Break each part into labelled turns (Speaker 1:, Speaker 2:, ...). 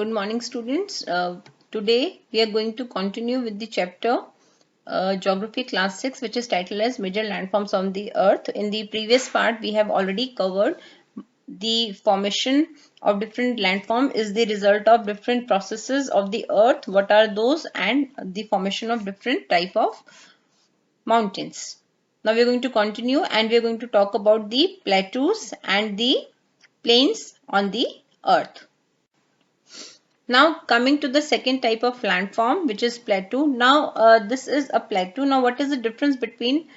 Speaker 1: Good morning, students. Today we are going to continue with the chapter Geography Class 6, which is titled as Major Landforms on the Earth. In the previous part, we have already covered the formation of different landform is the result of different processes of the earth. What are those? And the formation of different type of mountains. Now we are going to continue and we are going to talk about the plateaus and the plains on the earth. Now coming to the second type of landform, which is plateau. Now this is a plateau. Now what is the difference between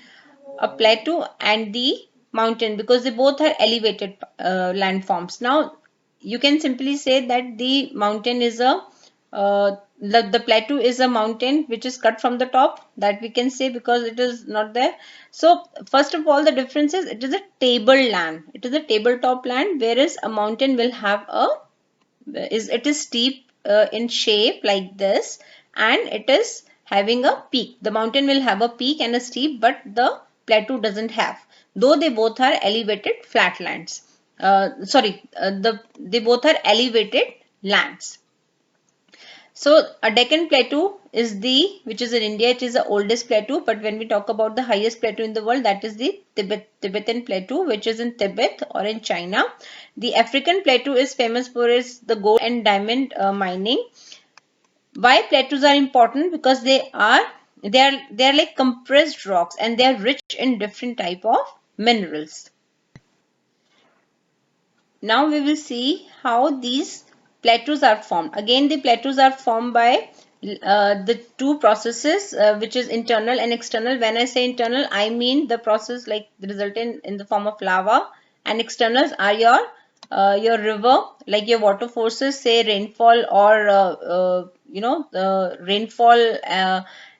Speaker 1: a plateau and the mountain? Because they both are elevated landforms. Now you can simply say that the mountain is a the plateau is a mountain which is cut from the top, that we can say, because it is not there. So first of all, the difference is it is a table land. It is a tabletop land, whereas a mountain will have a it is steep in shape like this, and it is having a peak. The mountain will have a peak and a steep, but the plateau doesn't have, though they both are elevated flatlands. They both are elevated lands. So a Deccan Plateau is which is in India, it is the oldest plateau. But when we talk about the highest plateau in the world, that is the Tibetan Plateau, which is in Tibet or in China. The African Plateau is famous for its the gold and diamond mining. Why plateaus are important? Because they are like compressed rocks, and they are rich in different type of minerals. Now we will see how these plateaus are formed. Again, the plateaus are formed by the two processes, which is internal and external. When I say internal, I mean the process like resulting in the form of lava, and externals are your river, like your water forces, say rainfall or the rainfall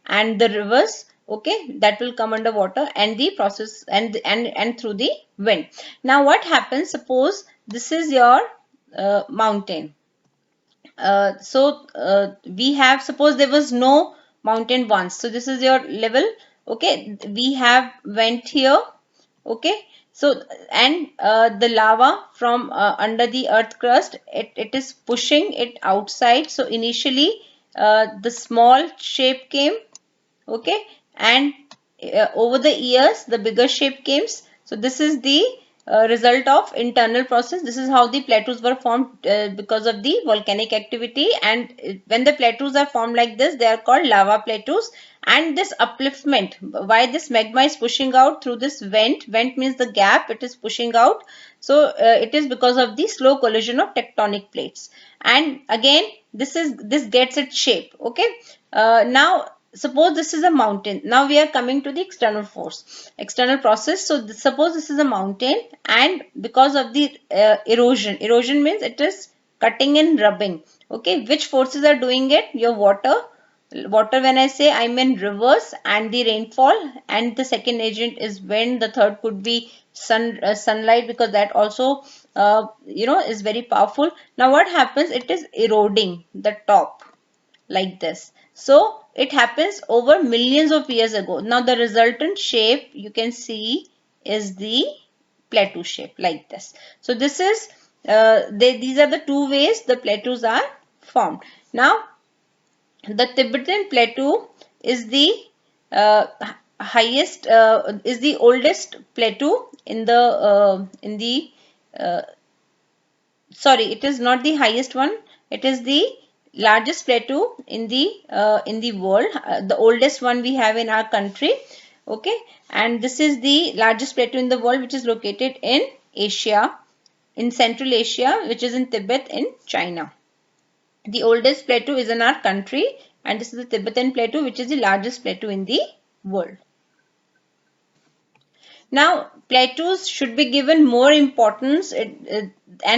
Speaker 1: and the rivers. Okay, that will come under water, and the process and through the wind. Now what happens? Suppose this is your mountain. We have, suppose there was no mountain once, so this is your level. Okay, we have went here. Okay, so and the lava from under the earth crust, it is pushing it outside. So initially the small shape came. Okay, and over the years the bigger shape came. So this is the result of internal process. This is how the plateaus were formed because of the volcanic activity. And when the plateaus are formed like this, they are called lava plateaus. And this upliftment, why this magma is pushing out through this vent means the gap, it is pushing out. So it is because of the slow collision of tectonic plates. And again, this gets its shape. Okay, now suppose this is a mountain. Now we are coming to the external force, external process. So suppose this is a mountain, and because of the erosion means it is cutting and rubbing. Okay, which forces are doing it? Your water, when I say, I mean rivers and the rainfall, and the second agent is wind. The third could be sunlight, because that also is very powerful. Now what happens? It is eroding the top like this. So it happens over millions of years ago. Now the resultant shape you can see is the plateau shape like this. So this is these are the two ways the plateaus are formed. Now the Tibetan Plateau is the highest, is the oldest plateau in the sorry, it is not the highest one. It is the largest plateau in the world. The oldest one we have in our country. Okay, and this is the largest plateau in the world, which is located in Asia, in Central Asia, which is in Tibet in China. The oldest plateau is in our country, and this is the Tibetan Plateau, which is the largest plateau in the world. Now, plateaus should be given more importance and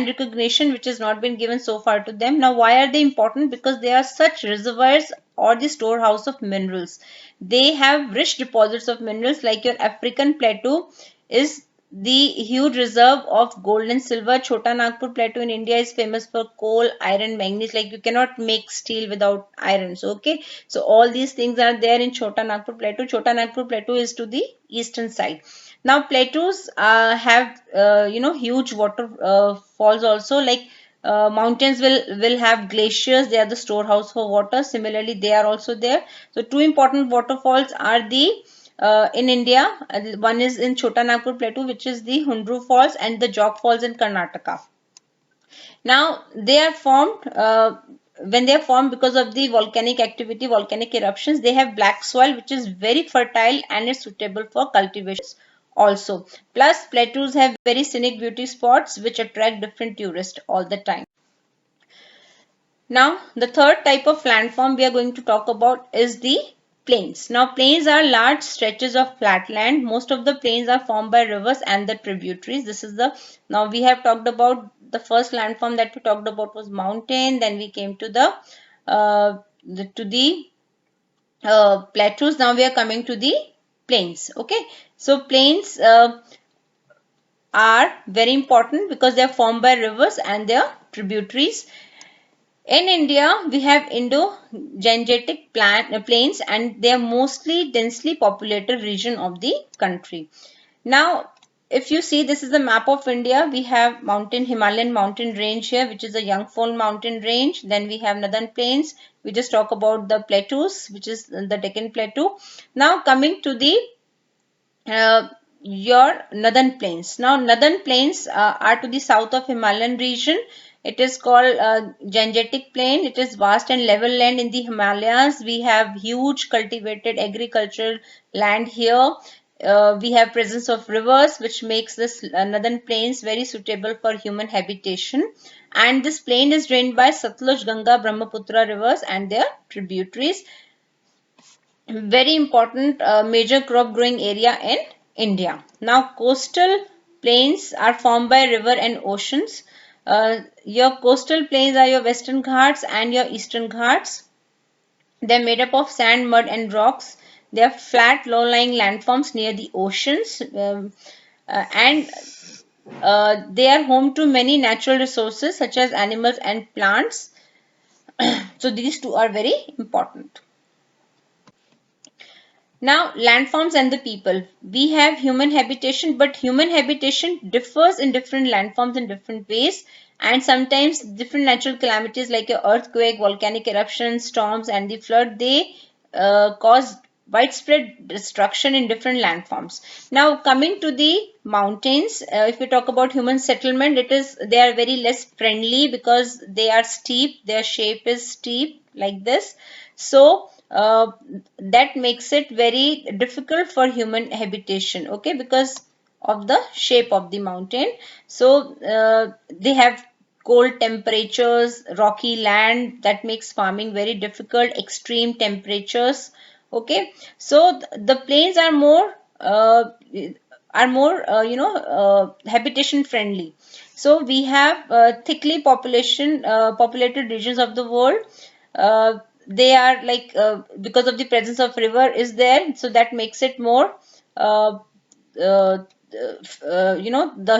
Speaker 1: recognition, which has not been given so far to them. Now, why are they important? Because they are such reservoirs or the storehouse of minerals. They have rich deposits of minerals, like your African Plateau is the huge reserve of gold and silver. Chota Nagpur Plateau in India is famous for coal, iron, manganese. Like you cannot make steel without iron. So, okay, so all these things are there in Chota Nagpur Plateau. Chota Nagpur Plateau is to the eastern side. Now plateaus have huge water falls also, like Mountains will have glaciers. They are the storehouse for water. Similarly, they are also there. So two important waterfalls are the in India. One is in Chota Nagpur Plateau, which is the Hundru Falls, and the Jog Falls in Karnataka. Now they are formed when they are formed because of the volcanic activity, volcanic eruptions. They have black soil which is very fertile and is suitable for cultivation also. Plus plateaus have very scenic beauty spots which attract different tourists all the time. Now the third type of landform we are going to talk about is the plains. Now plains are large stretches of flat land. Most of the plains are formed by rivers and the tributaries. This is the, now we have talked about the first landform that we talked about was mountain. Then we came to the plateaus. Now we are coming to the plains. Okay, so plains are very important because they are formed by rivers and their tributaries. In India, we have Indo-Gangetic plains, and they are mostly densely populated region of the country. Now, if you see, this is the map of India. We have Himalayan mountain range here, which is a Yangfol mountain range. Then we have northern plains. We just talk about the plateaus, which is the Deccan Plateau. Now, coming to the your northern plains. Now, northern plains are to the south of Himalayan region. It is called Gangetic Plain. It is vast and level land in the Himalayas. We have huge cultivated agricultural land here. We have presence of rivers which makes this northern plains very suitable for human habitation. And this plain is drained by Satluj, Ganga, Brahmaputra rivers and their tributaries. Very important major crop growing area in India. Now coastal plains are formed by river and oceans. Your coastal plains are your Western Ghats and your Eastern Ghats. They are made up of sand, mud and rocks. They are flat, low-lying landforms near the oceans and they are home to many natural resources such as animals and plants. So these two are very important. Now, landforms and the people. We have human habitation, but human habitation differs in different landforms in different ways, and sometimes different natural calamities like an earthquake, volcanic eruption, storms, and the flood, they cause widespread destruction in different landforms. Now, coming to the mountains, if we talk about human settlement, they are very less friendly because they are steep. Their shape is steep like this. So that makes it very difficult for human habitation, okay, because of the shape of the mountain. So they have cold temperatures, rocky land that makes farming very difficult, extreme temperatures, okay. So the plains are more habitation friendly. So we have thickly populated regions of the world. They are like because of the presence of river is there, so that makes it more the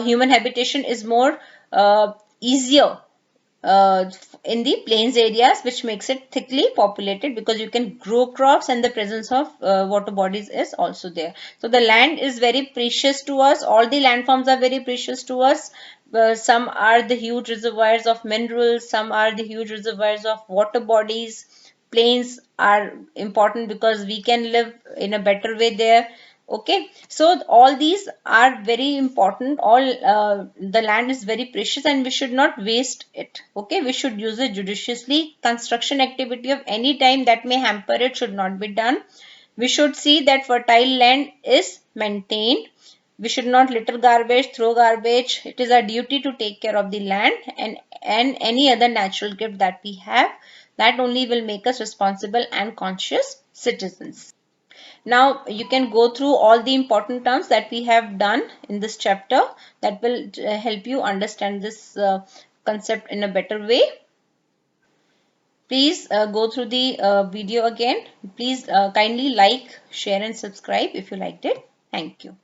Speaker 1: human habitation is more easier in the plains areas, which makes it thickly populated because you can grow crops and the presence of water bodies is also there. So the land is very precious to us. All the landforms are very precious to us. Some are the huge reservoirs of minerals, some are the huge reservoirs of water bodies. Plains are important because we can live in a better way there, okay. So all these are very important. All the land is very precious and we should not waste it, okay. We should use it judiciously. Construction activity of any time that may hamper it should not be done. We should see that fertile land is maintained. We should not litter garbage, throw garbage. It is our duty to take care of the land and any other natural gift that we have. That only will make us responsible and conscious citizens. Now you can go through all the important terms that we have done in this chapter. That will help you understand this concept in a better way. Please go through the video again. Please kindly like, share and subscribe if you liked it. Thank you.